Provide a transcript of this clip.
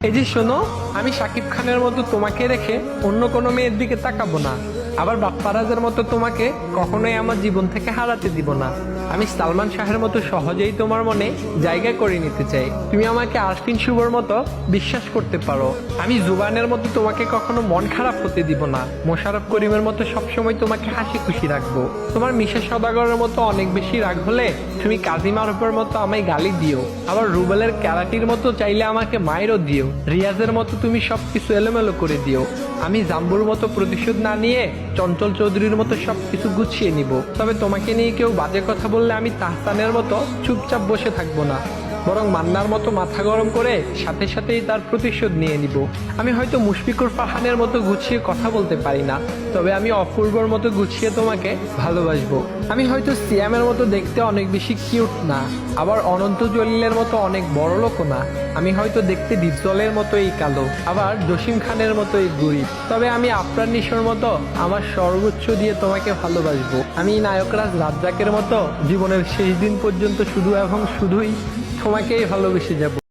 এই যে শোনো, আমি শাকিব খানের মতো তোমাকে রেখে অন্য কোনো মেয়ের দিকে তাকাবো না। আবার বাপ্পারাজের মতো তোমাকে কখনোই আমার জীবন থেকে হারাতে দিব না। আমি সালমান শাহের মতো সহজেই তোমার মনে জায়গা করে নিতে চাই। তুমি আমাকে আরফিন শুভর মতো বিশ্বাস করতে পারো। আমি জুবানের মতো তোমাকে কখনো মন খারাপ হতে দিব না। মোশাররফ করিমের মতো সবসময় তোমাকে হাসি খুশি রাখবো। তোমার মিশা সওদাগরের মতো অনেক বেশি রাগ হলে তুমি কাজী মারুফের মতো আমায় গালি দিও। আবার রুবেলের ক্যারাটির মতো চাইলে আমাকে মায়েরও দিও। রিয়াজের মতো তুমি সবকিছু এলোমেলো করে দিও। আমি জাম্বুর মতো প্রতিশোধ না নিয়ে চঞ্চল চৌধুরীর মতো সবকিছু গুছিয়ে নিব। তবে তোমাকে নিয়ে কেউ বাজে কথা বললে আমি তাহসানের মতো চুপচাপ বসে থাকবো না, বরং মান্নার মতো মাথা গরম করে সাথে সাথেই তার প্রতিশোধ নিয়ে নিব। আমি হয়তো মুশফিকুর ফারহানের মতো গুছিয়ে কথা বলতে পারি না, তবে আমি অপূর্বর মতো গুছিয়ে তোমাকে ভালোবাসবো। আমি হয়তো সিয়ামের মতো দেখতে অনেক বেশি কিউট না, আবার অনন্ত জলিলের মতো অনেক বড় লোকও না। আমি হয়তো দেখতে ডিপজলের মতোই কালো, আবার জসিম খানের মতোই গরিব, তবে আমি আফরান নিশোর মতো আমার সর্বোচ্চ দিয়ে তোমাকে ভালোবাসবো। আমি নায়করাজ রাজ্জাকের মতো জীবনের শেষ দিন পর্যন্ত শুধু এবং শুধুই তোমাকেই ভালোবেসে যাব।